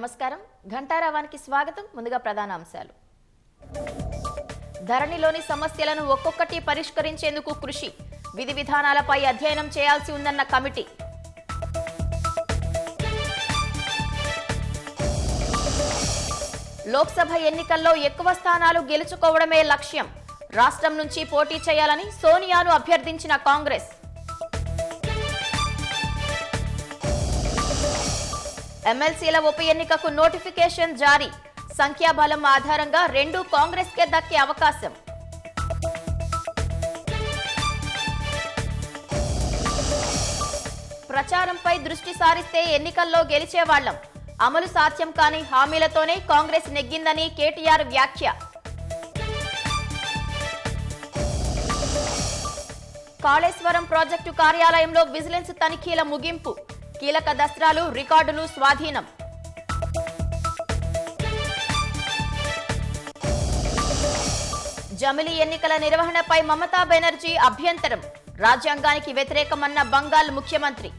నమస్కారం ఘంటారావానికి స్వాగతం ముందుగా ప్రధాన అంశాలు ధరణిలోని సమస్యలను ఒక్కొక్కటి పరిష్కరించేందుకు కృషి విధి విధానాలపై అధ్యయనం చేయాల్సి ఉందన్న కమిటీ లోక్సభ ఎన్నికల్లో ఎక్కువ స్థానాలు గెలుచుకోవడమే లక్ష్యం రాష్ట్రం నుంచి పోటీ చేయాలని సోనియాను అభ్యర్థించిన కాంగ్రెస్ ఎమ్మెల్సీల ఉప ఎన్నికకు నోటిఫికేషన్ జారీ సంఖ్యాబలం ఆధారంగా 2 కాంగ్రెస్కే దక్కే అవకాశం ప్రచారంపై దృష్టి సారిస్తే ఎన్నికల్లో గెలిచేవాళ్లం అమలు సాధ్యం కాని హామీలతోనే కాంగ్రెస్ నెగ్గిందని కేటీఆర్ వ్యాఖ్య కాళేశ్వరం ప్రాజెక్టు కార్యాలయంలో విజిలెన్స్ తనిఖీల ముగింపు కీలక దస్త్రాలు రికార్డులు స్వాధీనం జమిలీ ఎన్నికల నిర్వహణపై మమతా బెనర్జీ అభ్యంతరం రాజ్యాంగానికి వ్యతిరేకమన్న బంగాల్ ముఖ్యమంత్రి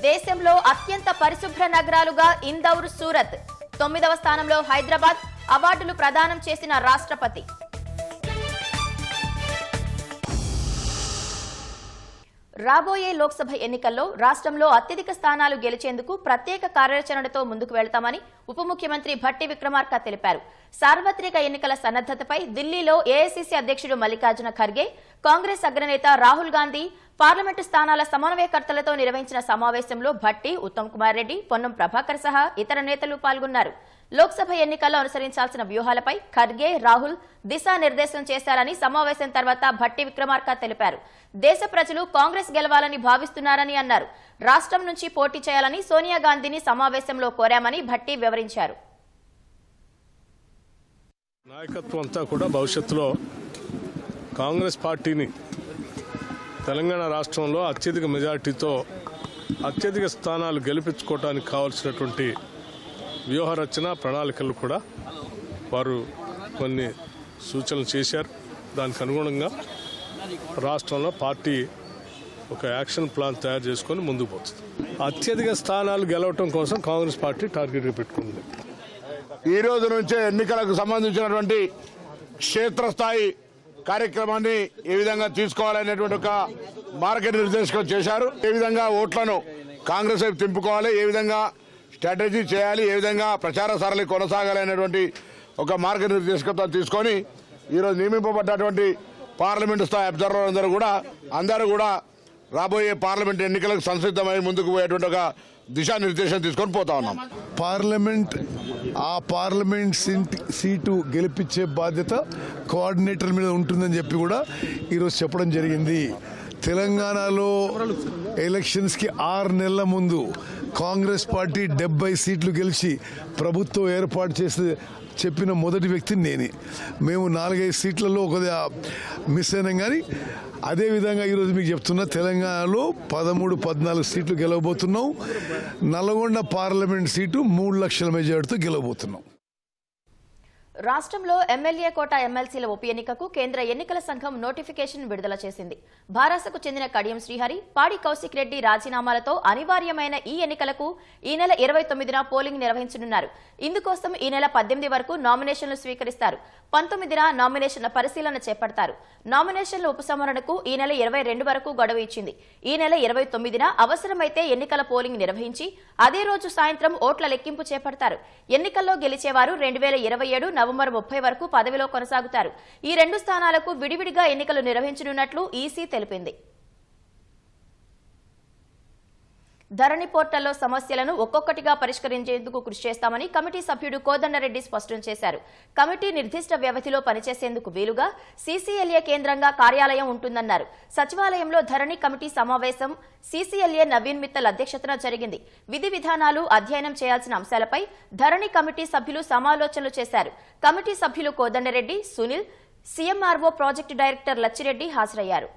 దేశంలో అత్యంత పరిశుభ్ర నగరాలుగా ఇందౌర్ సూరత్ 9వ స్థానంలో హైదరాబాద్ అవార్డులు ప్రదానం చేసిన రాష్ట్రపతి రాబోయే లోక్సభ ఎన్నికల్లో రాష్ట్రంలో అత్యధిక స్థానాలు గెలిచేందుకు ప్రత్యేక కార్యాచరణతో ముందుకు వెళ్తామని ఉప ముఖ్యమంత్రి భట్టి విక్రమార్క తెలిపారు సార్వత్రిక ఎన్నికల సన్నద్ధతపై ఢిల్లీలో ఏఐసీసీ అధ్యక్షుడు మల్లికార్జున ఖర్గే కాంగ్రెస్ అగ్రనేత రాహుల్ గాంధీ పార్లమెంటు స్థానాల సమన్వయకర్తలతో నిర్వహించిన సమావేశంలో భట్టి ఉత్తమ్ కుమార్ రెడ్డి పొన్నం ప్రభాకర్ సహా ఇతర నేతలు పాల్గొన్నారు లోక్సభ ఎన్నికల్లో అనుసరించాల్సిన వ్యూహాలపై ఖర్గే రాహుల్ దిశానిర్దేశం చేశారని సమావేశం తర్వాత భట్టి విక్రమార్క తెలిపారు దేశ ప్రజలు కాంగ్రెస్ గెలవాలని భావిస్తున్నారని అన్నారు రాష్ట్రం నుంచి పోటీ చేయాలని సోనియా గాంధీని సమావేశంలో కోరామని భట్టి వివరించారు నాయకత్వం అంతా కూడా భవిష్యత్తులో కాంగ్రెస్ పార్టీని తెలంగాణ రాష్ట్రంలో అత్యధిక మెజార్టీతో అత్యధిక స్థానాలు గెలిపించుకోవడానికి కావాల్సినటువంటి వ్యూహ రచన ప్రణాళికలు కూడా వారు కొన్ని సూచనలు చేశారు దానికి అనుగుణంగా రాష్ట్రంలో పార్టీ ఒక యాక్షన్ ప్లాన్ తయారు చేసుకొని ముందుకు పోతుంది అత్యధిక స్థానాలు గెలవటం కోసం కాంగ్రెస్ పార్టీ టార్గెట్గా పెట్టుకుంది ఈ రోజు నుంచే ఎన్నికలకు సంబంధించినటువంటి క్షేత్రస్థాయి కార్యక్రమాన్ని ఏ విధంగా తీసుకోవాలనేటువంటి ఒక మార్గనిర్దేశకం చేశారు ఏ విధంగా ఓట్లను కాంగ్రెస్ వైపు తింపుకోవాలి ఏ విధంగా స్ట్రాటజీ చేయాలి ఏ విధంగా ప్రచార సరళి కొనసాగాలి అనేటువంటి ఒక మార్గనిర్దేశకత్వం తీసుకొని ఈరోజు నియమింపబడ్డటువంటి పార్లమెంటు స్థాయి అబ్జర్వర్ అందరూ కూడా రాబోయే పార్లమెంట్ ఎన్నికలకు సంసిద్ధమై ముందుకు పోయేటువంటి ఒక దిశానిర్దేశం తీసుకొని పోతా ఉన్నాం పార్లమెంట్ సీటు గెలిపించే బాధ్యత కోఆర్డినేటర్ మీద ఉంటుందని చెప్పి కూడా ఈరోజు చెప్పడం జరిగింది తెలంగాణలో ఎలక్షన్స్కి 6 నెలల ముందు కాంగ్రెస్ పార్టీ 70 సీట్లు గెలిచి ప్రభుత్వం ఏర్పాటు చేసి చెప్పిన మొదటి వ్యక్తి నేనే మేము 4-5 సీట్లలో కొద్దిగా మిస్ అయినాం కానీ అదేవిధంగా ఈరోజు మీకు చెప్తున్నా తెలంగాణలో 13-14 సీట్లు గెలవబోతున్నాం నల్గొండ పార్లమెంట్ సీటు 3 లక్షల మెజార్టీతో గెలవబోతున్నాం రాష్ట్రంలో ఎమ్మెల్యే కోట ఎమ్మెల్సీల ఉప ఎన్నికకు కేంద్ర ఎన్నికల సంఘం నోటిఫికేషన్ విడుదల చేసింది భారాసకు చెందిన కడియం శ్రీహరి పాడి కౌశిక్ రెడ్డి రాజీనామాలతో అనివార్యమైన ఈ ఎన్నికలకు ఈ నెల 29న పోలింగ్ నిర్వహించనున్నారు ఇందుకోసం ఈ నెల 18 వరకు నామినేషన్లు స్వీకరిస్తారు 19న నామినేషన్ల పరిశీలన చేపడతారు నామినేషన్ల ఉపసంహరణకు ఈ నెల 22 వరకు గడువు ఇచ్చింది ఈ నెల 29న అవసరమైతే ఎన్నికల పోలింగ్ నిర్వహించి అదే రోజు సాయంత్రం ఓట్ల లెక్కింపు చేపడతారు ఎన్నికల్లో గెలిచేవారు 2027 నవంబర్ 30 వరకు పదవిలో కొనసాగుతారు ఈ 2 స్థానాలకు విడివిడిగా ఎన్నికలు నిర్వహించనున్నట్లు ఈసీ తెలిపింది ధరణి పోర్టల్లో సమస్యలను ఒక్కొక్కటిగా పరిష్కరించేందుకు కృషి చేస్తామని కమిటీ సభ్యుడు కోదండరెడ్డి స్పష్టం చేశారు కమిటీ నిర్దిష్ట వ్యవధిలో పనిచేసేందుకు వీలుగా సీసీఎల్ఏ కేంద్రంగా కార్యాలయం ఉంటుందన్నారు సచివాలయంలో ధరణి కమిటీ సమావేశం సీసీఎల్ఏ నవీన్ మిత్తల్ అధ్యక్షతన జరిగింది విధి విధానాలు అధ్యయనం చేయాల్సిన అంశాలపై ధరణి కమిటీ సభ్యులు సమాలోచనలు చేశారు కమిటీ సభ్యులు Kodanda Reddy Sunil CMRO project director Lachireddy హాజరయ్యారు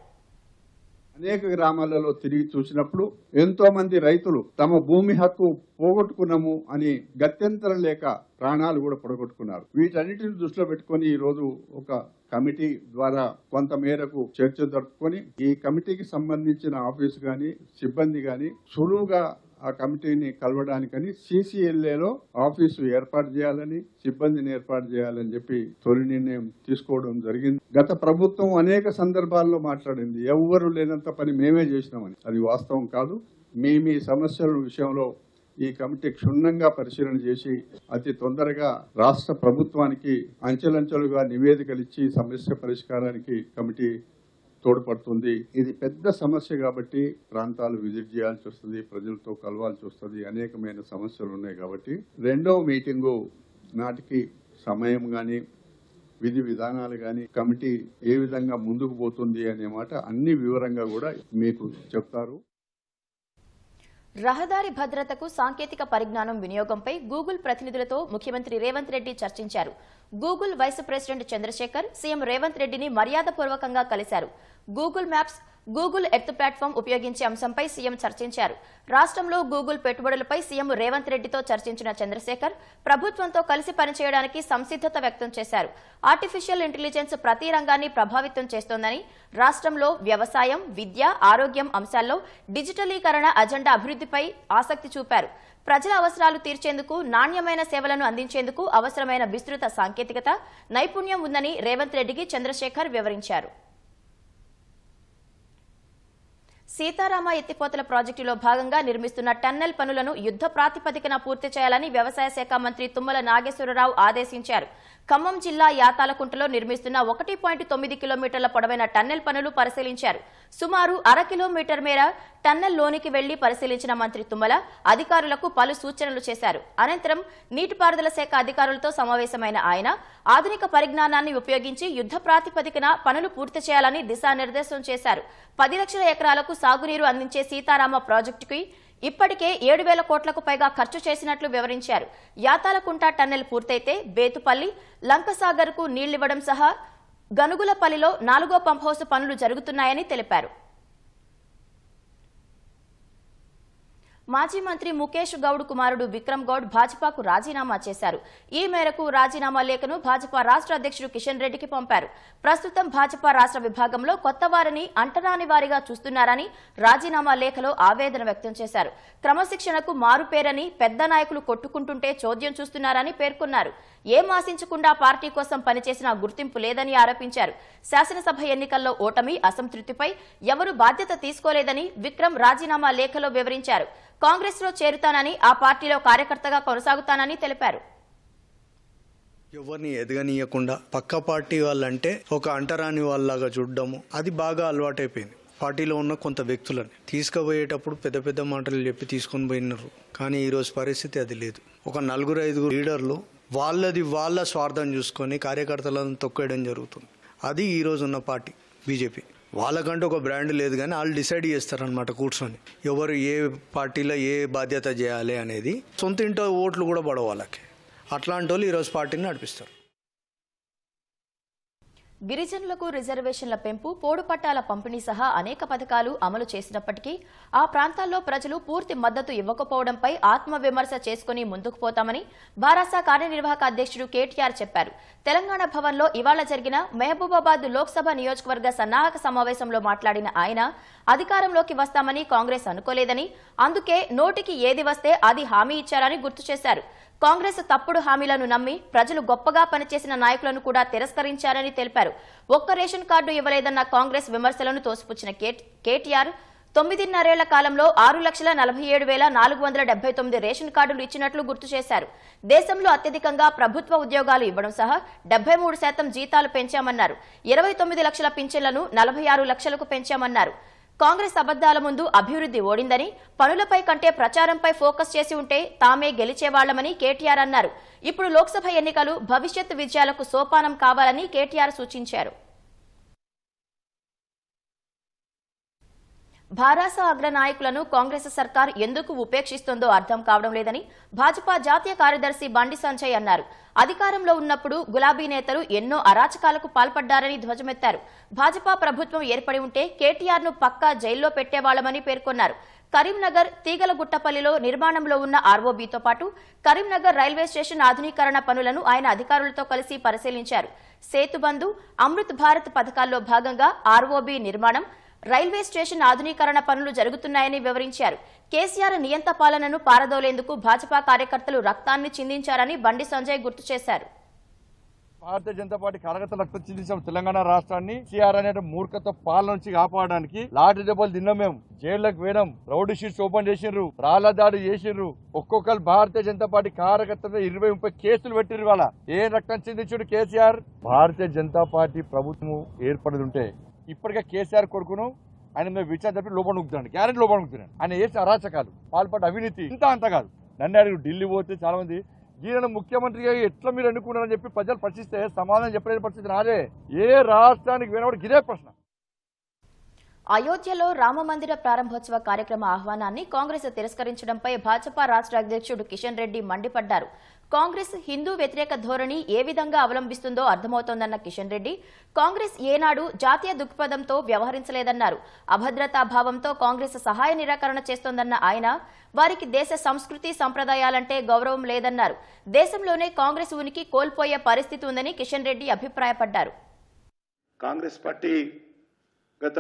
అనేక గ్రామాలలో తిరిగి చూసినప్పుడు ఎంతో మంది రైతులు తమ భూమి హక్కు పోగొట్టుకున్నాము అని గత్యంతరం లేక ప్రాణాలు కూడా పొడగొట్టుకున్నారు. వీటన్నిటిని దృష్టిలో పెట్టుకుని ఈ రోజు ఒక కమిటీ ద్వారా కొంత మేరకు చర్చ జరుపుకొని ఈ కమిటీకి సంబంధించిన ఆఫీసు గాని సిబ్బంది గాని సులువుగా ఆ కమిటీని కలవడానికని CCLAలో ఆఫీసు ఏర్పాటు చేయాలని సిబ్బందిని ఏర్పాటు చేయాలని చెప్పి తొలి నిర్ణయం తీసుకోవడం జరిగింది. గత ప్రభుత్వం అనేక సందర్భాల్లో మాట్లాడింది ఎవ్వరు లేనంత పని మేమే చేసినామని. అది వాస్తవం కాదు. మీ సమస్యల విషయంలో ఈ కమిటీ క్షుణ్ణంగా పరిశీలన చేసి అతి తొందరగా రాష్ట్ర ప్రభుత్వానికి అంచెలంచెలుగా నివేదికలు ఇచ్చి సమస్య పరిష్కారానికి కమిటీ తోడ్పడుతుంది. ఇది పెద్ద సమస్య కాబట్టి ప్రాంతాలు విజిట్ చేయాల్సి వస్తుంది, ప్రజలతో కలవాల్సి వస్తుంది, అనేకమైన సమస్యలు ఉన్నాయి కాబట్టి రెండవ మీటింగు నాటికి సమయం గాని విధి విధానాలు గాని కమిటీ ఏ విధంగా ముందుకు పోతుంది అనే మాట అన్ని వివరంగా కూడా మీకు చెప్తారు. రహదారి భద్రతకు సాంకేతిక పరిజ్ఞానం వినియోగంపై గూగుల్ ప్రతినిధులతో ముఖ్యమంత్రి రేవంత్ రెడ్డి చర్చించారు. Google vice president Chandrashekar CM Revanth రెడ్డిని మర్యాదపూర్వకంగా కలిశారు. Google maps, Google earth platform ఉపయోగించే అంశంపై సీఎం చర్చించారు. రాష్ట్రంలో గూగుల్ పెట్టుబడులపై సీఎం రేవంత్ రెడ్డితో చర్చించిన చంద్రశేఖర్ ప్రభుత్వంతో కలిసి పనిచేయడానికి సంసిద్ధత వ్యక్తం చేశారు. ఆర్టిఫిషియల్ ఇంటెలిజెన్స్ ప్రతి రంగాన్ని ప్రభావితం చేస్తోందని, రాష్ట్రంలో వ్యవసాయం, విద్య, ఆరోగ్యం అంశాల్లో డిజిటలీకరణ అజెండా అభివృద్ధిపై ఆసక్తి చూపారు. ప్రజల అవసరాలు తీర్చేందుకు, నాణ్యమైన సేవలను అందించేందుకు అవసరమైన విస్తృత సాంకేతికత, నైపుణ్యం ఉందని రేవంత్ రెడ్డికి చంద్రశేఖర్ వివరించారు. సీతారామ ఎత్తిపోతల ప్రాజెక్టులో భాగంగా నిర్మిస్తున్న టన్నెల్ పనులను యుద్ధ ప్రాతిపదికన పూర్తి చేయాలని వ్యవసాయ శాఖ మంత్రి తుమ్మల నాగేశ్వరరావు ఆదేశించారు. ఖమ్మం జిల్లా యాతాలకుంటలో నిర్మిస్తున్న 1.9 కిలోమీటర్ల పొడవైన టన్నెల్ పనులు పరిశీలించారు. సుమారు 1/2 కిలోమీటర్ మేర టన్నెల్ లోనికి వెళ్లి పరిశీలించిన మంత్రి తుమ్మల అధికారులకు పలు సూచనలు చేశారు. అనంతరం నీటిపారుదల శాఖ అధికారులతో సమావేశమైన ఆయన ఆధునిక పరిజ్ఞానాన్ని ఉపయోగించి యుద్ధ ప్రాతిపదికన పనులు పూర్తి చేయాలని దిశానిర్దేశం చేశారు. 10 లక్షల ఎకరాలకు సాగునీరు అందించే సీతారామ ప్రాజెక్టుకి ఇప్పటికే 7,000 కోట్లకు పైగా ఖర్చు చేసినట్లు వివరించారు. యాతాలకుంట టన్నెల్ పూర్తయితే బేతుపల్లి, లంకసాగర్ కు నీళ్లివ్వడం సహా గనుగులపల్లిలో 4వ పంప్ హౌస్ పనులు జరుగుతున్నాయని తెలిపారు. మాజీ మంత్రి ముఖేష్ గౌడ్ కుమారుడు విక్రమ్ గౌడ్ భాజపాకు రాజీనామా చేశారు. ఈ మేరకు రాజీనామా లేఖను భాజపా రాష్ట్ర అధ్యక్షుడు కిషన్ రెడ్డికి పంపారు. ప్రస్తుతం భాజపా రాష్ట్ర విభాగంలో కొత్త వారిని అంటరాని వారిగా చూస్తున్నారని రాజీనామా లేఖలో ఆవేదన వ్యక్తం చేశారు. క్రమశిక్షణకు మారుపేరని, పెద్ద నాయకులు కొట్టుకుంటుంటే చోద్యం చూస్తున్నారని పేర్కొన్నారు. ఏం ఆశించకుండా పార్టీ కోసం పనిచేసిన గుర్తింపు లేదని ఆరోపించారు. శాసనసభ ఎన్నికల్లో ఓటమి, అసంతృప్తిపై ఎవరు బాధ్యత తీసుకోలేదని విక్రమ్ రాజీనామా లేఖలో వివరించారు. కాంగ్రెస్ లో చేరుతానని, ఆ పార్టీలో కార్యకర్తగా కొనసాగుతానని తెలిపారు. ఎవరిని ఎదగనీయకుండా పక్క పార్టీ వాళ్ళంటే ఒక అంటరాని వాళ్ళలాగా చూడడము అది బాగా అలవాటైపోయింది. పార్టీలో ఉన్న కొంత వ్యక్తులని తీసుకుపోయేటప్పుడు పెద్ద పెద్ద మాటలు చెప్పి తీసుకొని పోయినారు. కానీ ఈరోజు పరిస్థితి అది లేదు. ఒక 4-5 లీడర్లు వాళ్ళ స్వార్థం చూసుకొని కార్యకర్తలను తొక్కేయడం జరుగుతుంది. అది ఈరోజు ఉన్న పార్టీ బీజేపీ. వాళ్ళకంటే ఒక బ్రాండ్ లేదు, కానీ వాళ్ళు డిసైడ్ చేస్తారనమాట కూర్చొని ఎవరు ఏ పార్టీలో ఏ బాధ్యత చేయాలి అనేది. సొంత ఇంట్లో ఓట్లు కూడా పడవు వాళ్ళకి. అట్లాంటి వాళ్ళు ఈరోజు పార్టీని నడిపిస్తారు. గిరిజనులకు రిజర్వేషన్ల పెంపు, పోడు పట్టాల పంపిణీ సహా అనేక పథకాలు అమలు చేసినప్పటికీ ఆ ప్రాంతాల్లో ప్రజలు పూర్తి మద్దతు ఇవ్వకపోవడంపై ఆత్మవిమర్శ చేసుకుని ముందుకు పోతామని భారాస కార్యనిర్వాహక అధ్యక్షుడు కేటీఆర్ చెప్పారు. తెలంగాణ భవన్లో ఇవాళ జరిగిన మహబూబాబాద్ లోక్సభ నియోజకవర్గ సన్నాహక సమావేశంలో మాట్లాడిన ఆయన అధికారంలోకి వస్తామని కాంగ్రెస్ అనుకోలేదని, అందుకే నోటికి ఏది వస్తే అది హామీ ఇచ్చారని గుర్తు చేశారు. కాంగ్రెస్ తప్పుడు హామీలను నమ్మి ప్రజలు గొప్పగా పనిచేసిన నాయకులను కూడా తిరస్కరించారని తెలిపారు. ఒక్క రేషన్ కార్డు ఇవ్వలేదన్న కాంగ్రెస్ విమర్శలను తోసిపుచ్చిన కేటీఆర్ 9.5 కాలంలో 6,47,479 రేషన్ కార్డులు ఇచ్చినట్లు గుర్తు చేశారు. దేశంలో అత్యధికంగా ప్రభుత్వ ఉద్యోగాలు ఇవ్వడం సహా 73% జీతాలు పెంచామన్నారు. 29 లక్షల పింఛన్లను 46 లక్షలకు పెంచామన్నారు. కాంగ్రెస్ అబద్దాల ముందు అభివృద్ధి ఓడిందని, పనులపై కంటే ప్రచారంపై ఫోకస్ చేసి ఉంటే తామే గెలిచేవాళ్లమని కేటీఆర్ అన్నారు. ఇప్పుడు లోక్సభ ఎన్నికలు భవిష్యత్ విజయాలకు సోపానం కావాలని కేటీఆర్ సూచించారు. భారాస అగ్ర నాయకులను కాంగ్రెస్ సర్కార్ ఎందుకు ఉపేక్షిస్తోందో అర్థం కావడం లేదని భాజపా జాతీయ కార్యదర్శి బండి సంజయ్ అన్నారు. అధికారంలో ఉన్నప్పుడు గులాబీ నేతలు ఎన్నో అరాచకాలకు పాల్పడ్డారని ధ్వజమెత్తారు. భాజపా ప్రభుత్వం ఏర్పడి ఉంటే కేటీఆర్ ను పక్కా జైల్లో పెట్టేవాళ్లమని పేర్కొన్నారు. కరీంనగర్ తీగలగుట్టపల్లిలో నిర్మాణంలో ఉన్న ఆర్ఓబీతో పాటు కరీంనగర్ రైల్వే స్టేషన్ ఆధునీకరణ పనులను ఆయన అధికారులతో కలిసి పరిశీలించారు. సేతుబంధు, అమృత్ భారత్ పథకాల్లో భాగంగా ఆర్ఓబీ నిర్మాణం, రైల్వే స్టేషన్ ఆధునీకరణ పనులు జరుగుతున్నాయని వివరించారు. కేసీఆర్ నియంత పాలనను పారదోలేందుకు భాజపా కార్యకర్తలు రక్తాన్ని చిందించారని బండి సంజయ్ గుర్తు చేశారు. భారతీయ జనతా పార్టీ కార్యకర్తలు రక్తం చిందించాం. తెలంగాణ రాష్ట్రాన్ని కేసీఆర్ అనే మూర్ఖత పాలన నుంచి కాపాడడానికి లాఠీ దెబ్బలు తిన్నాం. మేము జైళ్లకు వేయడం, రౌడీ షీట్స్ ఓపెన్ చేసిండ్రు, రాళ్ల దాడి చేసిండ్రు. ఒక్కొక్కరు భారతీయ జనతా పార్టీ కార్యకర్తలు 20-30 కేసులు పెట్టిరు. వాళ్ళ ఏ రక్తం చిందించుడు కేసీఆర్. భారతీయ జనతా పార్టీ ప్రభుత్వం ఏర్పడి ఉంటే ఇప్పటికే కేసీఆర్ కొడుకును ఆయన మీద విచారణ చెప్పి లోపల నొక్కుతున్నాడు. గ్యారెంటీ లోపల నొక్కుతున్నాడు. ఆయన చేసిన అరాచకాలు, పాల్పడ్డ అవినీతి అంత కాదు. నన్ను అడిగి ఢిల్లీ పోతే చాలా మంది ఈయన ముఖ్యమంత్రిగా ఎట్లా మీరు ఎన్నుకున్నారని చెప్పి ప్రజలు ప్రశ్నిస్తే సమాధానం చెప్పలేని పరిస్థితి నాదే. ఏ రాష్ట్రానికి వినబడి ఇదే ప్రశ్న. అయోధ్యలో రామమందిర ప్రారంభోత్సవ కార్యక్రమ ఆహ్వానాన్ని కాంగ్రెస్ తిరస్కరించడంపై భాజపా రాష్ట్ర అధ్యక్షుడు కిషన్ రెడ్డి మండిపడ్డారు. కాంగ్రెస్ హిందూ వ్యతిరేక ధోరణి ఏ విధంగా అవలంబిస్తుందో అర్థమవుతోందన్న కిషన్ రెడ్డి, కాంగ్రెస్ ఏనాడు జాతీయ దృక్పథంతో వ్యవహరించలేదన్నారు. అభద్రతా భావంతో కాంగ్రెస్ సహాయ నిరాకరణ చేస్తోందన్న ఆయన, వారికి దేశ సంస్కృతి సంప్రదాయాలంటే గౌరవం లేదన్నారు. దేశంలోనే కాంగ్రెస్ ఉనికి కోల్పోయే పరిస్థితి ఉందని కిషన్ రెడ్డి అభిప్రాయపడ్డారు. కాంగ్రెస్ పార్టీ గత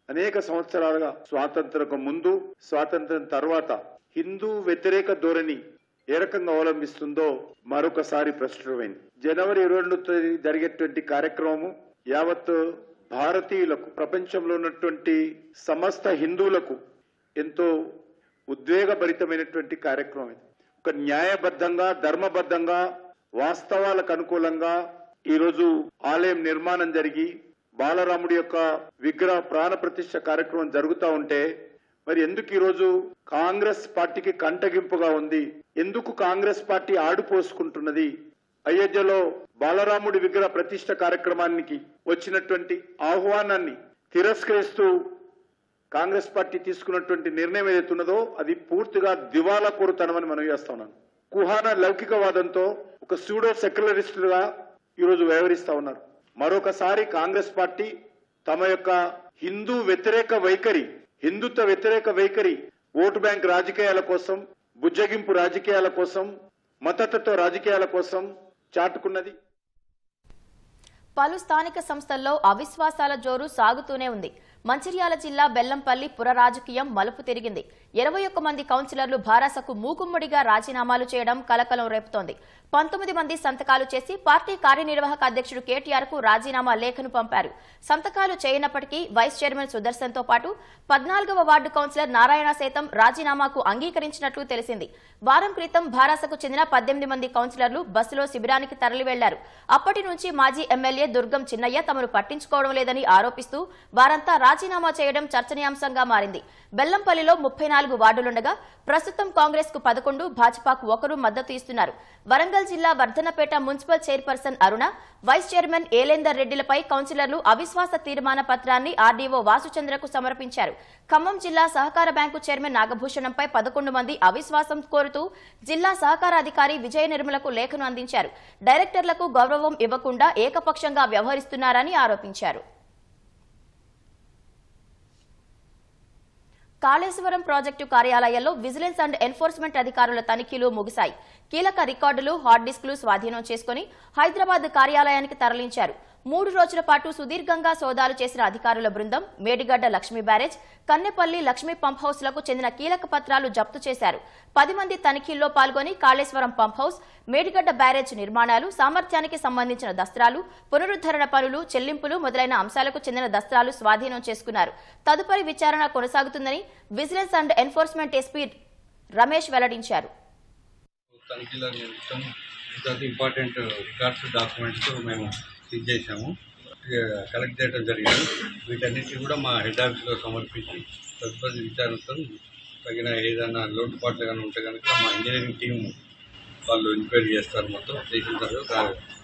అనేక సంవత్సరాలుగా స్వాతంత్రకు ముందు, స్వాతంత్రం తర్వాత హిందూ వ్యతిరేక ధోరణి ఏ రకంగా అవలంబిస్తుందో మరొకసారి ప్రశ్నమైంది. జనవరి 22 జరిగేటువంటి కార్యక్రమము యావత్ భారతీయులకు, ప్రపంచంలో ఉన్నటువంటి సమస్త హిందువులకు ఎంతో ఉద్వేగభరితమైనటువంటి కార్యక్రమం ఇది. ఒక న్యాయబద్ధంగా, ధర్మబద్ధంగా, వాస్తవాలకు అనుకూలంగా ఈరోజు ఆలయం నిర్మాణం జరిగి బాలరాముడి యొక్క విగ్రహ ప్రాణ ప్రతిష్ఠ కార్యక్రమం జరుగుతూ ఉంటే మరి ఎందుకు ఈరోజు కాంగ్రెస్ పార్టీకి కంటగింపుగా ఉంది? ఎందుకు కాంగ్రెస్ పార్టీ ఆడిపోసుకుంటున్నది? అయోధ్యలో బాలరాముడి విగ్రహ ప్రతిష్ఠ కార్యక్రమానికి వచ్చినటువంటి ఆహ్వానాన్ని తిరస్కరిస్తూ కాంగ్రెస్ పార్టీ తీసుకున్నటువంటి నిర్ణయం ఏదైతే ఉన్నదో అది పూర్తిగా దివాలా కోరుతనమని మనం చేస్తా ఉన్నాను. కుహాన లౌకికవాదంతో ఒక సూడో సెక్యులరిస్టులుగా ఈరోజు వ్యవహరిస్తా ఉన్నారు. మరొకసారి కాంగ్రెస్ పార్టీ తమ యొక్క హిందూ వ్యతిరేక వైఖరి, హిందుత్వ వ్యతిరేక వైఖరి ఓటు బ్యాంక్ రాజకీయాల కోసం, బుజ్జగింపు రాజకీయాల కోసం, మతతత్వ రాజకీయాల కోసం చాటుకున్నది. పలు స్థానిక సంస్థల్లో అవిశ్వాసాల జోరు సాగుతూనే ఉంది. మంచిర్యాల జిల్లా బెల్లంపల్లి పుర రాజకీయం మలుపు తిరిగింది. 21 మంది కౌన్సిలర్లు భారాసకు మూకుమ్మడిగా రాజీనామాలు చేయడం కలకలం రేపుతోంది. 19 మంది సంతకాలు చేసి పార్టీ కార్యనిర్వాహక అధ్యక్షుడు కేటీఆర్ కు రాజీనామా లేఖను పంపారు. సంతకాలు చేయనప్పటికీ వైస్ చైర్మన్ సుదర్శన్ తో పాటు 14వ వార్డు కౌన్సిలర్ నారాయణ సైతం రాజీనామాకు అంగీకరించినట్లు తెలిసింది. వారం క్రితం భారాసకు చెందిన 18 మంది కౌన్సిలర్లు బస్సులో శిబిరానికి తరలి వెళ్లారు. అప్పటి నుంచి మాజీ ఎమ్మెల్యే దుర్గం చిన్నయ్య తమను పట్టించుకోవడం లేదని ఆరోపిస్తూ వారంతా రాజీనామా చేయడం చర్చనీయాంశంగా మారింది. బెల్లంపల్లిలో 34 వార్డులుండగా ప్రస్తుతం కాంగ్రెస్ కు 11, భాజపాకు 1 మద్దతు ఇస్తున్నారు. వరంగల్ జిల్లా వర్ధనపేట మున్సిపల్ చైర్పర్సన్ అరుణ, వైస్ చైర్మన్ ఏలేందర్ రెడ్డిలపై కౌన్సిలర్లు అవిశ్వాస తీర్మాన పత్రాన్ని ఆర్డీఓ వాసుచంద్రకు సమర్పించారు. ఖమ్మం జిల్లా సహకార బ్యాంకు చైర్మన్ నాగభూషణంపై 11 మంది అవిశ్వాసం కోరుతూ జిల్లా సహకార అధికారి విజయ నిర్మలకు లేఖను అందించారు. డైరెక్టర్లకు గౌరవం ఇవ్వకుండా ఏకపక్షంగా వ్యవహరిస్తున్నారని ఆరోపించారు. కాళేశ్వరం ప్రాజెక్టు కార్యాలయాల్లో విజిలెన్స్ అండ్ ఎన్ఫోర్స్మెంట్ అధికారుల తనిఖీలు ముగిశాయి. కీలక రికార్డులు, హార్డ్ డిస్కులు స్వాధీనం చేసుకుని హైదరాబాద్ కార్యాలయానికి తరలించారు. 3 రోజుల పాటు సుదీర్ఘంగా సోదాలు చేసిన అధికారుల బృందం Medigadda Lakshmi barrage, Kannepalli Lakshmi pump house లకు చెందిన కీలక పత్రాలు జప్తు చేశారు. 10 మంది తనిఖీల్లో పాల్గొని Kaleshwaram pump house, Medigadda barrage నిర్మాణాలు, సామర్థ్యానికి సంబంధించిన దస్త్రాలు, పునరుద్ధరణ పనులు, చెల్లింపులు మొదలైన అంశాలకు చెందిన దస్త్రాలు స్వాధీనం చేసుకున్నారు. తదుపరి విచారణ కొనసాగుతుందని vigilance and enforcement SP Ramesh వెల్లడించారు. ఇంపార్టెంట్ రికార్డ్స్, డాక్యుమెంట్స్ మేము చెక్ చేశాము, కలెక్ట్ చేయడం జరిగింది. వీటన్నిటిని కూడా మా హెడ్ ఆఫీస్లో సమర్పించి తదుపరి విచారణతో తగిన ఏదైనా లోటుపాట్లు కానీ ఉంటే కనుక మా ఇంజనీరింగ్ టీం వాళ్ళు ఎంక్వైరీ చేస్తారు. మొత్తం చేసిన తర్వాత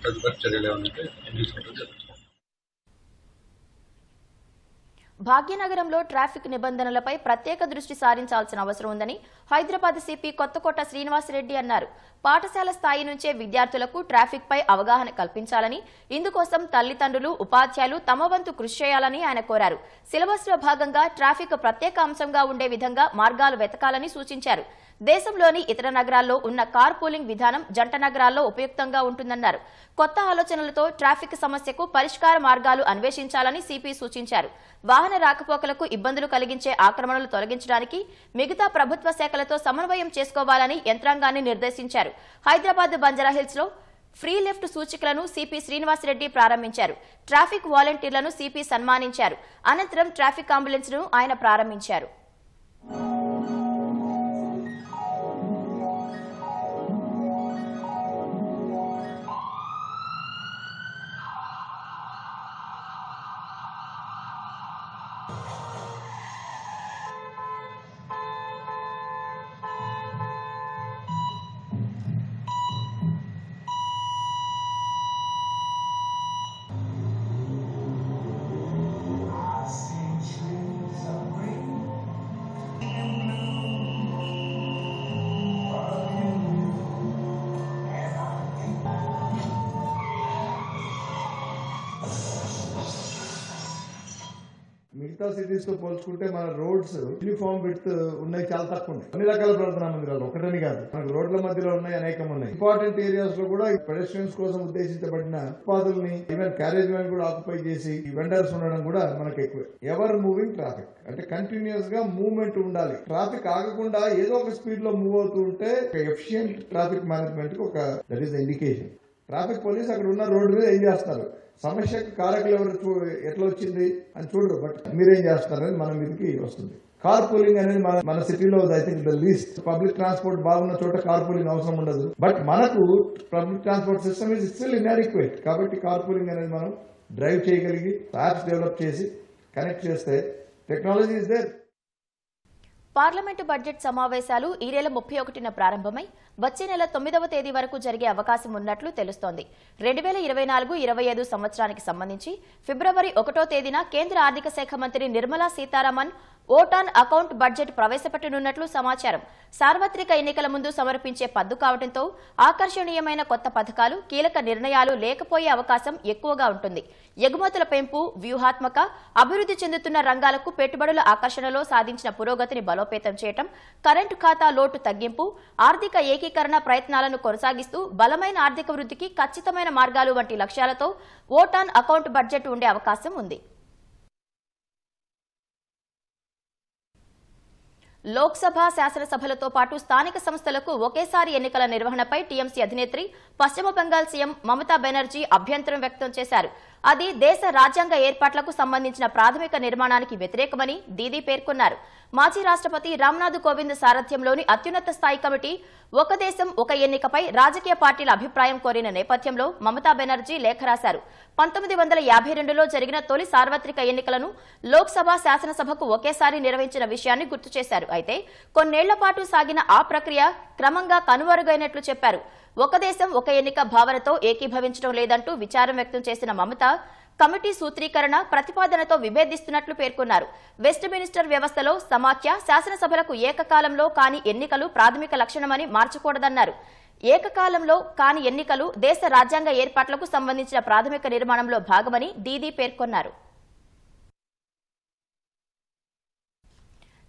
తదుపరి చర్యలు ఏమంటే తీసుకుంటారు. భాగ్యనగరంలో ట్రాఫిక్ నిబంధనలపై ప్రత్యేక దృష్టి సారించాల్సిన అవసరం ఉందని హైదరాబాద్ సిపి కొత్తకోట శ్రీనివాసరెడ్డి అన్నారు. పాఠశాల స్థాయి నుంచే విద్యార్థులకు ట్రాఫిక్ పై అవగాహన కల్పించాలని, ఇందుకోసం తల్లిదండ్రులు, ఉపాధ్యాయులు తమ వంతు కృషి చేయాలని ఆయన కోరారు. సిలబస్ లో భాగంగా ట్రాఫిక్ ప్రత్యేక అంశంగా ఉండే విధంగా మార్గాలు వెతకాలని సూచించారు. దేశంలోని ఇతర నగరాల్లో ఉన్న కార్ పూలింగ్ విధానం జంట నగరాల్లో ఉపయుక్తంగా ఉంటుందన్నారు. కొత్త ఆలోచనలతో ట్రాఫిక్ సమస్యకు పరిష్కార మార్గాలు అన్వేషించాలని సిపి సూచించారు. వాహన రాకపోకలకు ఇబ్బందులు కలిగించే ఆక్రమణలు తొలగించడానికి మిగతా ప్రభుత్వ శాఖలతో సమన్వయం చేసుకోవాలని యంత్రాంగాన్ని నిర్దేశించారు. హైదరాబాద్ బంజారాహిల్స్ లో ఫ్రీ లెఫ్ట్ సూచికలను సిపి శ్రీనివాసరెడ్డి ప్రారంభించారు. ట్రాఫిక్ వాలంటీర్లను సిపి సన్మానించారు. అనంతరం ట్రాఫిక్ అంబులెన్స్ ను ఆయన ప్రారంభించారు. మిగతా సిటీస్ తో పోల్చుకుంటే మన రోడ్స్ యూనిఫామ్ విడ్త్ ఉన్నాయి, చాలా తక్కువ ఉన్నాయి. అన్ని రకాల ప్రార్థనా మందిరాలు ఒకటని కాదు, మనకు రోడ్ల మధ్యలో ఉన్నాయి, అనేకం ఉన్నాయి. ఇంపార్టెంట్ ఏరియాస్ లో కూడా పెడెస్ట్రియన్స్ కోసం ఉద్దేశించబడిన ఉత్పాదుల్ని ఈవెన్ క్యారేజ్ వ్యాన్ కూడా ఆక్యుపై చేసి వెండర్స్ ఉండడం కూడా మనకు ఎక్కువే. ఎవర్ మూవింగ్ ట్రాఫిక్ అంటే కంటిన్యూస్ గా మూవ్మెంట్ ఉండాలి. ట్రాఫిక్ ఆగకుండా ఏదో ఒక స్పీడ్ లో మూవ్ అవుతూ ఉంటే ఎఫిషియెంట్ ట్రాఫిక్ మేనేజ్మెంట్ కి ఒక that is the indication. Traffic police అక్కడ ఉన్న రోడ్డు మీద ఏం చేస్తారు, సమస్యకు కారకులు ఎవరు ఎట్లా వచ్చింది అని చూడరు, బట్ మీరేం చేస్తున్నారని మన మీదకి వస్తుంది. కార్ పూలింగ్ అనేది మన సిటీలో I think the least. Public transport బాగున్న చోట కార్ పూలింగ్ అవసరం ఉండదు, బట్ మనకు public transport system is still inadequate. కాబట్టి కార్ పూలింగ్ అనేది మనం డ్రైవ్ చేయగలిగి యాప్స్ డెవలప్ చేసి కనెక్ట్ చేస్తే technology is there. Parliament budget సమావేశాలు ఈ నెల 31న ప్రారంభమై వచ్చే నెల 9వ తేదీ వరకు జరిగే అవకాశం ఉన్నట్లు తెలుస్తోంది. 2024-25 సంవత్సరానికి సంబంధించి ఫిబ్రవరి 1వ తేదీన కేంద్ర ఆర్థిక శాఖ మంత్రి Nirmala Sitharaman vote on account budget ప్రవేశపెట్టనున్నట్లు సమాచారం. సార్వత్రిక ఎన్నికల ముందు సమర్పించే పద్దు కావడంతో ఆకర్షణీయమైన కొత్త పథకాలు, కీలక నిర్ణయాలు లేకపోయే అవకాశం ఎక్కువగా ఉంటుంది. ఎగుమతుల పెంపు, వ్యూహాత్మక, అభివృద్ధి చెందుతున్న రంగాలకు పెట్టుబడుల ఆకర్షణలో సాధించిన పురోగతిని బలోపేతం చేయడం, కరెంటు ఖాతా లోటు తగ్గింపు, ఆర్థిక ఏకీకరణ ప్రయత్నాలను కొనసాగిస్తూ బలమైన ఆర్థిక వృద్ధికి ఖచ్చితమైన మార్గాలు వంటి లక్ష్యాలతో ఓట్ ఆన్ అకౌంట్ బడ్జెట్ ఉండే అవకాశం ఉంది. లోక్సభ, శాసనసభలతో పాటు స్థానిక సంస్థలకు ఒకేసారి ఎన్నికల నిర్వహణపై టీఎంసీ అధినేత్రి, పశ్చిమ బెంగాల్ సీఎం మమతా బెనర్జీ అభ్యంతరం వ్యక్తం చేశారు. అది దేశ రాజ్యాంగ ఏర్పాట్లకు సంబంధించిన ప్రాథమిక నిర్మాణానికి వ్యతిరేకమని దీదీ పేర్కొన్నారు. మాజీ రాష్ట్రపతి రామ్నాథ్ కోవింద్ సారథ్యంలోని అత్యున్నత స్థాయి కమిటీ ఒక దేశం ఒక ఎన్నికపై రాజకీయ పార్టీల అభిప్రాయం కోరిన నేపథ్యంలో మమతా బెనర్జీ లేఖ రాశారు. 1952లో జరిగిన తొలి సార్వత్రిక ఎన్నికలను లోక్సభ, శాసనసభకు ఒకేసారి నిర్వహించిన విషయాన్ని గుర్తు చేశారు. అయితే కొన్నేళ్ల పాటు సాగిన ఆ ప్రక్రియ క్రమంగా కనుమరుగైనట్లు చెప్పారు. ఒక దేశం ఒక ఎన్నిక భావనతో ఏకీభవించడం లేదంటూ విచారం వ్యక్తం చేసిన మమత, కమిటీ సూత్రీకరణ ప్రతిపాదనతో విభేదిస్తున్నట్లు పేర్కొన్నారు. వెస్ట్ మినిస్టర్ వ్యవస్థలో సమాఖ్య, శాసనసభలకు ఏకకాలంలో కాని ఎన్నికలు ప్రాథమిక లక్షణమని మార్చకూడదన్నారు. ఏకకాలంలో కాని ఎన్నికలు దేశ రాజ్యాంగ ఏర్పాట్లకు సంబంధించిన ప్రాథమిక నిర్మాణంలో భాగమని దీదీ పేర్కొన్నారు.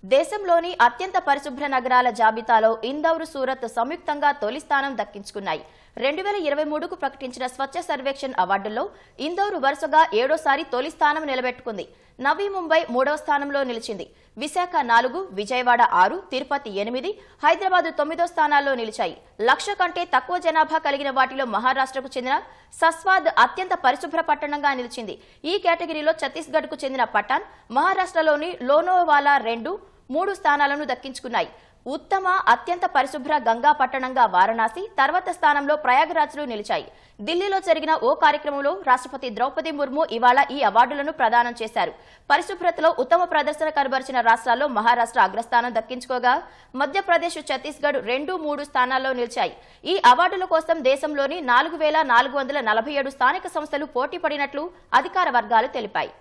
దేశంలోని అత్యంత పరిశుభ్ర నగరాల జాబితాలో ఇందౌర్, సూరత్ సంయుక్తంగా తొలి స్థానం దక్కించుకున్నాయి. 2023కు ప్రకటించిన స్వచ్ఛ సర్వేక్షణ్ అవార్డుల్లో ఇందౌర్ వరుసగా 7వ తొలి స్థానం నిలబెట్టుకుంది. నవీ ముంబై 3వ స్థానంలో నిలిచింది. విశాఖ 4, విజయవాడ 6, తిరుపతి 8, హైదరాబాద్ 9వ స్థానాల్లో నిలిచాయి. 1,00,000 కంటే తక్కువ జనాభా కలిగిన వాటిలో మహారాష్ట్రకు చెందిన సస్వాద్ అత్యంత పరిశుభ్ర పట్టణంగా నిలిచింది. ఈ కేటగిరీలో ఛత్తీస్గఢ్కు చెందిన పటాన్, మహారాష్ట్రలోని లోనోవాలా 2, 3 స్థానాలను దక్కించుకున్నాయి. ఉత్తమ అత్యంత పరిశుభ్ర గంగా పట్టణంగా వారణాసి, తర్వాత స్థానంలో ప్రయాగరాజ్లు నిలిచాయి. ఢిల్లీలో జరిగిన ఓ కార్యక్రమంలో రాష్ట్రపతి ద్రౌపది ముర్ము ఇవాళ ఈ అవార్డులను ప్రదానం చేశారు. పరిశుభ్రతలో ఉత్తమ ప్రదర్శన కనబరిచిన రాష్ట్రాల్లో మహారాష్ట్ర అగ్రస్థానం దక్కించుకోగా మధ్యప్రదేశ్, ఛత్తీస్గఢ్ 2, 3 స్థానాల్లో నిలిచాయి. ఈ అవార్డుల కోసం దేశంలోని 4,447 స్థానిక సంస్థలు పోటీ పడినట్లు అధికార వర్గాలు తెలిపాయి.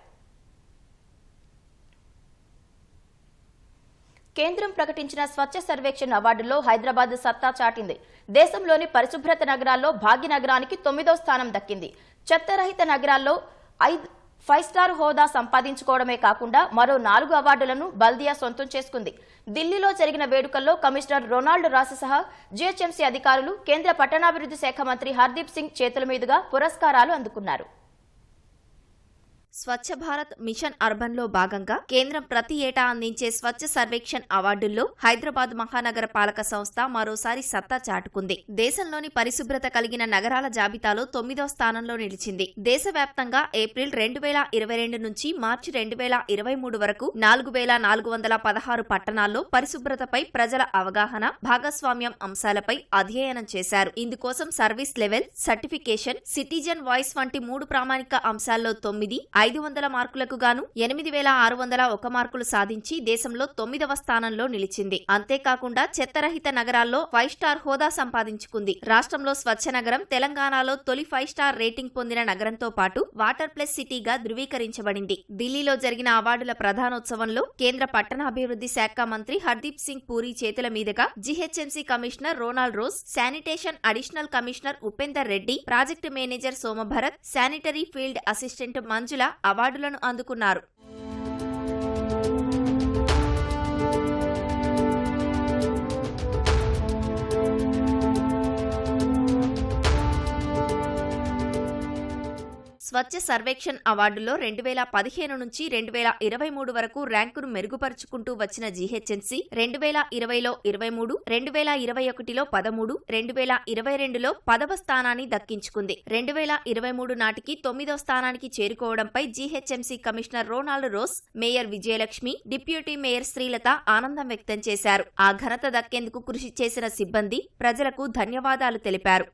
కేంద్రం ప్రకటించిన స్వచ్ఛ సర్వేక్షణ్ అవార్డుల్లో హైదరాబాద్ సత్తా చాటింది. దేశంలోని పరిశుభ్రత నగరాల్లో భాగ్యనగరానికి 9వ స్థానం దక్కింది. చెత్తరహిత నగరాల్లో 5 స్టార్ హోదా సంపాదించుకోవడమే కాకుండా మరో 4 అవార్డులను బల్దియా సొంతం చేసుకుంది. ఢిల్లీలో జరిగిన వేడుకల్లో కమిషనర్ రొనాల్డ్ రాస్ సహా జీహెచ్ఎంసీ అధికారులు, కేంద్ర పట్టణాభివృద్ధి శాఖ మంత్రి హర్దీప్ సింగ్ చేతుల మీదుగా పురస్కారాలు అందుకున్నారు. స్వచ్ఛ భారత్ మిషన్ అర్బన్ లో భాగంగా కేంద్రం ప్రతి ఏటా అందించే స్వచ్ఛ సర్వేక్షణ్ అవార్డుల్లో హైదరాబాద్ మహానగర పాలక సంస్థ మరోసారి సత్తా చాటుకుంది. దేశంలోని పరిశుభ్రత కలిగిన నగరాల జాబితాలో 9వ స్థానంలో నిలిచింది. దేశవ్యాప్తంగా ఏప్రిల్ 2022 నుంచి మార్చి 2023 వరకు 4416 పట్టణాల్లో పరిశుభ్రతపై ప్రజల అవగాహన, భాగస్వామ్యం అంశాలపై అధ్యయనం చేశారు. ఇందుకోసం service level, certification, citizen voice వంటి 3 ప్రామాణిక అంశాల్లో 9, 500 మార్కులకు గాను 8601 మార్కులు సాధించి దేశంలో 9వ స్థానంలో నిలిచింది. అంతేకాకుండా చెత్తరహిత నగరాల్లో 5 స్టార్ హోదా సంపాదించుకుంది. రాష్ట్రంలో స్వచ్ఛ నగరం తెలంగాణలో తొలి 5 స్టార్ రేటింగ్ పొందిన నగరంతో పాటు వాటర్ ప్లస్ సిటీగా ధృవీకరించబడింది. ఢిల్లీలో జరిగిన అవార్డుల ప్రధానోత్సవంలో కేంద్ర పట్టణాభివృద్ధి శాఖ మంత్రి హర్దీప్ సింగ్ పూరి చేతుల మీదుగా GHMC commissioner Ronald Ross, sanitation additional commissioner Upender Reddy, project manager Somabharat, sanitary field assistant Manjula అవార్డులను అందుకున్నారు. స్వచ్ఛ సర్వేక్షణ్ అవార్డులో 2015 నుంచి 2023 వరకు ర్యాంకును మెరుగుపరుచుకుంటూ వచ్చిన జీహెచ్ఎంసీ 2020లో 23, 2021లో 13, 2022లో 10వ స్థానాన్ని దక్కించుకుంది. 2023 నాటికి 9వ స్థానానికి చేరుకోవడంపై GHMC commissioner Ronald Ross, mayor Vijayalakshmi, deputy mayor Srilatha ఆనందం వ్యక్తం చేశారు. ఆ ఘనత దక్కేందుకు కృషి చేసిన సిబ్బంది, ప్రజలకు ధన్యవాదాలు తెలిపారు.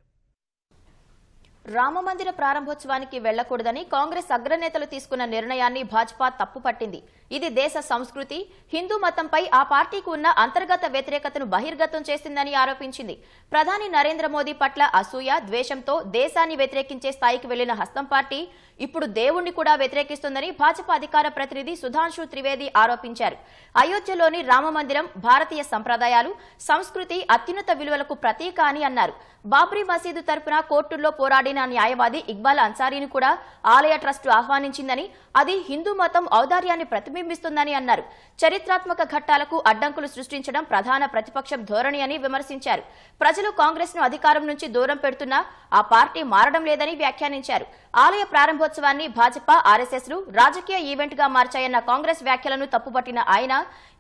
రామమందిర ప్రారంభోత్సవానికి వెళ్లకూడదని కాంగ్రెస్ అగ్రనేతలు తీసుకున్న నిర్ణయాన్ని భాజపా తప్పుపట్టింది. ఇది దేశ సంస్కృతి, హిందూ మతంపై ఆ పార్టీకి ఉన్న అంతర్గత వ్యతిరేకతను బహిర్గతం చేసిందని ఆరోపించింది. ప్రధాని నరేంద్ర మోదీ పట్ల అసూయ, ద్వేషంతో దేశాన్ని వ్యతిరేకించే స్థాయికి వెళ్లిన హస్తం పార్టీ ఇప్పుడు దేవుణ్ణి కూడా వ్యతిరేకిస్తుందని భాజపా అధికార ప్రతినిధి సుధాంశు త్రివేది ఆరోపించారు. అయోధ్యలోని రామమందిరం భారతీయ సంప్రదాయాలు, సంస్కృతి, అత్యున్నత విలువలకు ప్రతీక అని అన్నారు. బాబ్రీ మసీదు తరపున కోర్టుల్లో పోరాడిన న్యాయవాది ఇక్బాల్ అన్సారీని కూడా ఆలయ ట్రస్టు ఆహ్వానించిందని, అది హిందూ మతం ఔదార్యాన్ని ప్రతిబింబిస్తుందని అన్నారు. చరిత్రాత్మక ఘట్టాలకు అడ్డంకులు సృష్టించడం ప్రధాన ప్రతిపక్షం ధోరణి అని విమర్శించారు. ప్రజలు కాంగ్రెస్ ను అధికారం నుంచి దూరం పెడుతున్నా ఆ పార్టీ మారడం లేదని వ్యాఖ్యానించారు. ఆలయ ప్రారంభోత్సవాన్ని భాజపా, ఆర్ఎస్ఎస్ లు రాజకీయ ఈవెంట్ గా మార్చాయన్న కాంగ్రెస్ వ్యాఖ్యలను తప్పుపట్టిన ఆయన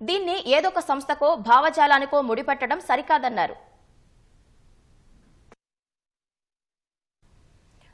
దీన్ని ఏదొక సంస్థకో భావజాలానికో ముడిపెట్టడం సరికాదన్నారు.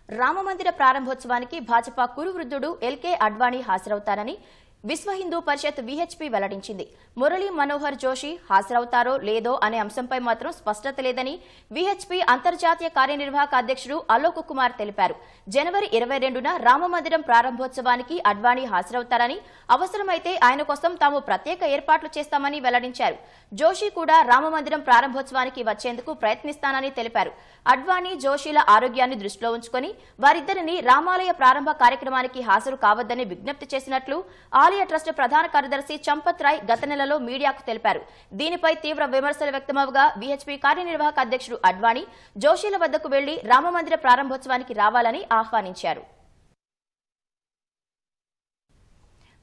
రామమందిర ప్రారంభోత్సవానికి భాజపా కురువృద్ధుడు ఎల్కే అడ్వాణీ హాజరవుతారని విశ్వ హిందూ పరిషత్ విహెచ్పి వెల్లడించింది. మురళీ మనోహర్ జోషి హాజరవుతారో లేదో అనే అంశంపై మాత్రం స్పష్టత లేదని విహెచ్పి అంతర్జాతీయ కార్యనిర్వాహక అధ్యక్షుడు అలోక్ కుమార్ తెలిపారు. జనవరి 22న రామమందిరం ప్రారంభోత్సవానికి అడ్వాణీ హాజరవుతారని, అవసరమైతే ఆయన కోసం తాము ప్రత్యేక ఏర్పాట్లు చేస్తామని వెల్లడించారు. జోషి కూడా రామమందిరం ప్రారంభోత్సవానికి వచ్చేందుకు ప్రయత్నిస్తానని తెలిపారు. అడ్వాణీ, జోషిల ఆరోగ్యాన్ని దృష్టిలో ఉంచుకొని వారిద్దరిని రామాలయ ప్రారంభ కార్యక్రమానికి హాజరు కావద్దని విజ్ఞప్తి చేసినట్లు ఆలయ ట్రస్ట్ ప్రధాన కార్యదర్శి చంపత్ రాయ్ గత నెలలో మీడియాకు తెలిపారు. దీనిపై తీవ్ర విమర్శలు వ్యక్తమవగా విహెచ్పి కార్యనిర్వాహక అధ్యక్షుడు అడ్వాణీ జోషిల వద్దకు వెళ్లి రామమందిర ప్రారంభోత్సవానికి రావాలని ఆహ్వానించారు.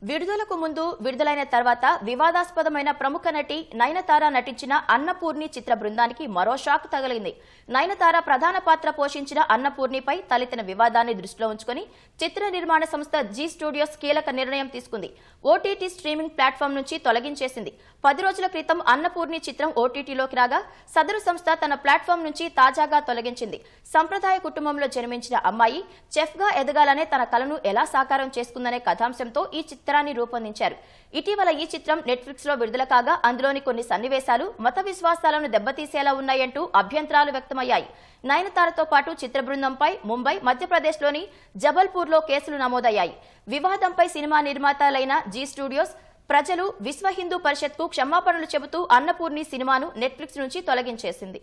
విడుదలకు ముందు, విడుదలైన తర్వాత వివాదాస్పదమైన ప్రముఖ నటి నయనతార నటించిన అన్నపూర్ణి చిత్ర బృందానికి మరో షాక్ తగిలింది. నయనతార ప్రధాన పాత్ర పోషించిన అన్నపూర్ణిపై తలెత్తిన వివాదాన్ని దృష్టిలో ఉంచుకుని చిత్ర నిర్మాణ సంస్థ జీ స్టూడియోస్ కీలక నిర్ణయం తీసుకుంది. ఓటీటీ స్ట్రీమింగ్ ప్లాట్ఫామ్ నుంచి తొలగించేసింది. 10 రోజుల క్రితం అన్నపూర్ణి చిత్రం ఓటీటీలోకి రాగా సదరు సంస్థ తన ప్లాట్ఫామ్ నుంచి తాజాగా తొలగించింది. సంప్రదాయ కుటుంబంలో జన్మించిన అమ్మాయి చెఫ్ గా ఎదగాలనే తన కలను ఎలా సాకారం చేసుకుందనే కథాంశంతో ఈ చిత్రాన్ని రూపొందించారు. ఇటీవల ఈ చిత్రం నెట్ఫ్లిక్స్ లో విడుదల కాగా అందులోని కొన్ని సన్నివేశాలు మత విశ్వాసాలను దెబ్బతీసేలా ఉన్నాయంటూ అభ్యంతరాలు వ్యక్తమయ్యాయి. నయనతారతో పాటు చిత్ర బృందంపై ముంబై, మధ్యప్రదేశ్లోని జబల్పూర్లో కేసులు నమోదయ్యాయి. వివాదంపై సినిమా నిర్మాతలైన జీ స్టూడియోస్, ప్రజలు, విశ్వ హిందూ పరిషత్కు క్షమాపణలు చెబుతూ అన్నపూర్ణి సినిమాను నెట్ఫ్లిక్స్ నుంచి తొలగించేసింది.